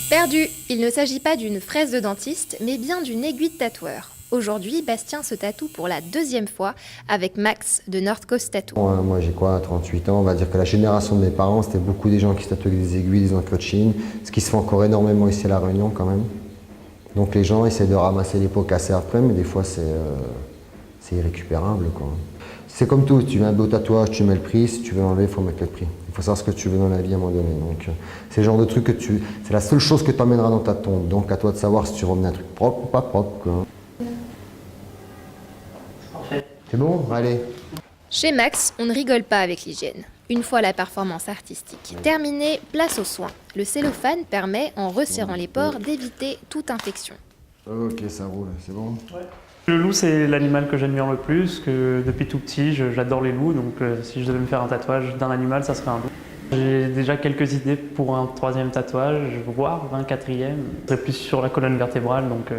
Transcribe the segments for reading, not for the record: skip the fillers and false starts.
Perdu! Il ne s'agit pas d'une fraise de dentiste, mais bien d'une aiguille de tatoueur. Aujourd'hui, Bastien se tatoue pour la deuxième fois avec Max de North Coast Tattoo. Moi j'ai 38 ans, on va dire que la génération de mes parents, c'était beaucoup des gens qui se tatouaient avec des aiguilles, des encres de Chine, ce qui se fait encore énormément ici à La Réunion quand même. Donc les gens essaient de ramasser les pots cassés après, mais des fois c'est irrécupérable, quoi. C'est comme tout, tu mets un beau tatouage, tu mets le prix, si tu veux l'enlever, il faut mettre le prix. Il faut savoir ce que tu veux dans la vie à un moment donné. Donc c'est le genre de truc que c'est la seule chose que tu emmèneras dans ta tombe. Donc à toi de savoir si tu remets un truc propre ou pas propre, quoi. C'est bon? Allez. Chez Max, on ne rigole pas avec l'hygiène. Une fois la performance artistique terminée, place aux soins. Le cellophane permet, en resserrant les pores, d'éviter toute infection. Ok, ça roule, c'est bon? Ouais. Le loup, c'est l'animal que j'admire le plus, que depuis tout petit, j'adore les loups, donc si je devais me faire un tatouage d'un animal, ça serait un loup. J'ai déjà quelques idées pour un troisième tatouage, voire un quatrième. C'est plus sur la colonne vertébrale, donc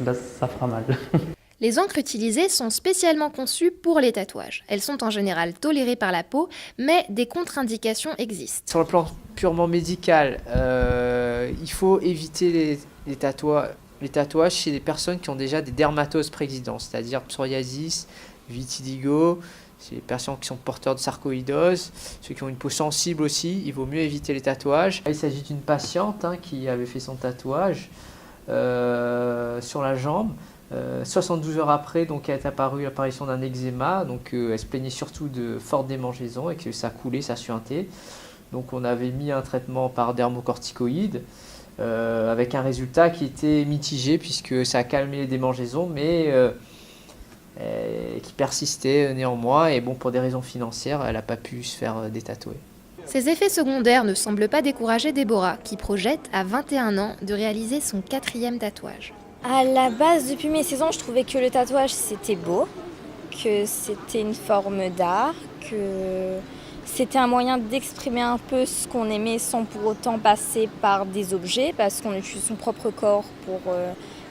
là, ça fera mal. Les encres utilisées sont spécialement conçues pour les tatouages. Elles sont en général tolérées par la peau, mais des contre-indications existent. Sur le plan purement médical, il faut éviter les tatouages chez des personnes qui ont déjà des dermatoses préexistantes, c'est-à-dire psoriasis, vitiligo, c'est les personnes qui sont porteurs de sarcoïdose, ceux qui ont une peau sensible aussi, il vaut mieux éviter les tatouages. Il s'agit d'une patiente qui avait fait son tatouage sur la jambe. 72 heures après, donc, est apparue l'apparition d'un eczéma, donc elle se plaignait surtout de fortes démangeaisons et que ça coulait, ça suintait. Donc on avait mis un traitement par dermocorticoïdes avec un résultat qui était mitigé puisque ça a calmé les démangeaisons mais qui persistait néanmoins et bon, pour des raisons financières, elle n'a pas pu se faire détatouer. Ces effets secondaires ne semblent pas décourager Déborah, qui projette à 21 ans de réaliser son quatrième tatouage. À la base, depuis mes 16 ans, je trouvais que le tatouage c'était beau, que c'était une forme d'art, que c'était un moyen d'exprimer un peu ce qu'on aimait sans pour autant passer par des objets, parce qu'on utilise son propre corps pour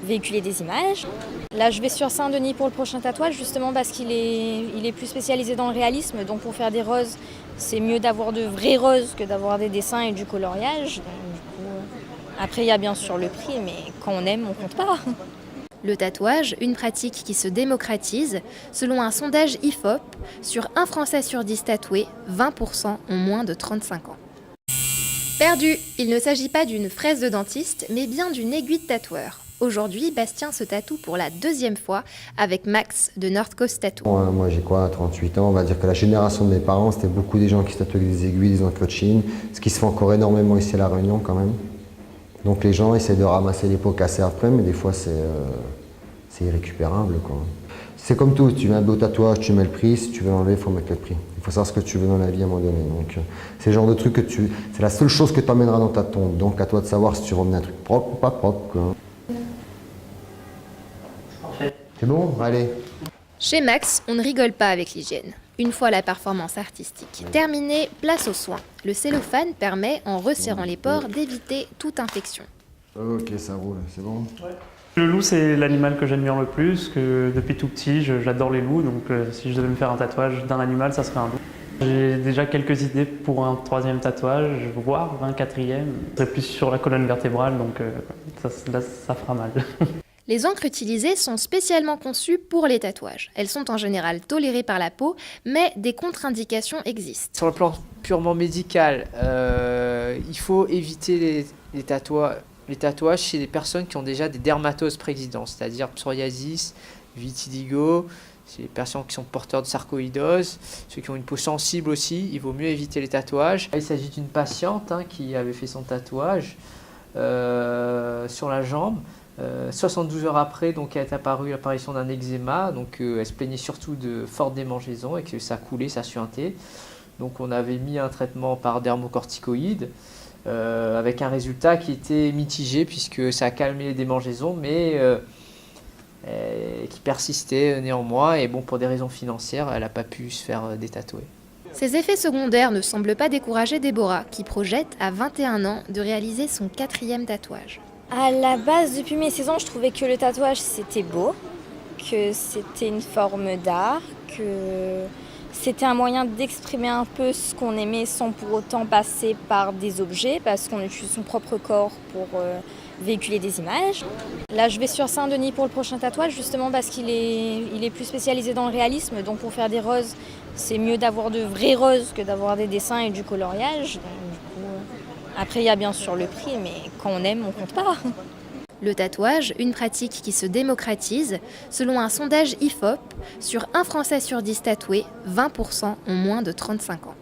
véhiculer des images. Là, je vais sur Saint-Denis pour le prochain tatouage, justement parce qu'il est plus spécialisé dans le réalisme. Donc pour faire des roses, c'est mieux d'avoir de vraies roses que d'avoir des dessins et du coloriage. Donc, du coup, après, il y a bien sûr le prix, mais quand on aime, on compte pas. Le tatouage, une pratique qui se démocratise. Selon un sondage IFOP, sur 1 Français sur 10 tatoués, 20% ont moins de 35 ans. Perdu! Il ne s'agit pas d'une fraise de dentiste, mais bien d'une aiguille de tatoueur. Aujourd'hui, Bastien se tatoue pour la deuxième fois avec Max de North Coast Tattoo. Moi j'ai 38 ans, on va dire que la génération de mes parents, c'était beaucoup des gens qui se tatouaient avec des aiguilles, des encres de Chine, ce qui se fait encore énormément ici à La Réunion quand même. Donc les gens essaient de ramasser les pots cassés après, mais des fois c'est irrécupérable, quoi. C'est comme tout, tu mets un beau tatouage, tu mets le prix, si tu veux l'enlever, il faut mettre le prix. Il faut savoir ce que tu veux dans la vie à un moment donné. Donc c'est le genre de truc que c'est la seule chose que tu emmèneras dans ta tombe. Donc à toi de savoir si tu remets un truc propre ou pas propre, quoi. C'est bon? Allez. Chez Max, on ne rigole pas avec l'hygiène. Une fois la performance artistique terminée, place aux soins. Le cellophane permet, en resserrant les pores, d'éviter toute infection. Ok, ça roule, c'est bon? Ouais. Le loup, c'est l'animal que j'admire le plus, que depuis tout petit, j'adore les loups, donc si je devais me faire un tatouage d'un animal, ça serait un loup. J'ai déjà quelques idées pour un troisième tatouage, voire un quatrième. C'est plus sur la colonne vertébrale, donc là, ça fera mal. Les encres utilisées sont spécialement conçues pour les tatouages. Elles sont en général tolérées par la peau, mais des contre-indications existent. Sur le plan purement médical, il faut éviter les tatouages chez des personnes qui ont déjà des dermatoses préexistantes, c'est-à-dire psoriasis, vitiligo, c'est les personnes qui sont porteurs de sarcoïdose, ceux qui ont une peau sensible aussi, il vaut mieux éviter les tatouages. Il s'agit d'une patiente qui avait fait son tatouage sur la jambe. 72 heures après, donc, est apparue l'apparition d'un eczéma, donc elle se plaignait surtout de fortes démangeaisons et que ça coulait, ça suintait. Donc on avait mis un traitement par dermocorticoïdes avec un résultat qui était mitigé puisque ça a calmé les démangeaisons mais qui persistait néanmoins et bon, pour des raisons financières, elle n'a pas pu se faire détatouer. Ces effets secondaires ne semblent pas décourager Déborah, qui projette à 21 ans de réaliser son quatrième tatouage. À la base, depuis mes 16 ans, je trouvais que le tatouage c'était beau, que c'était une forme d'art, que c'était un moyen d'exprimer un peu ce qu'on aimait sans pour autant passer par des objets, parce qu'on utilise son propre corps pour véhiculer des images. Là, je vais sur Saint-Denis pour le prochain tatouage, justement parce qu'il est plus spécialisé dans le réalisme. Donc pour faire des roses, c'est mieux d'avoir de vraies roses que d'avoir des dessins et du coloriage. Donc, du coup, après, il y a bien sûr le prix, mais quand on aime, on compte pas. Le tatouage, une pratique qui se démocratise, selon un sondage IFOP, sur 1 Français sur 10 tatoués, 20% ont moins de 35 ans.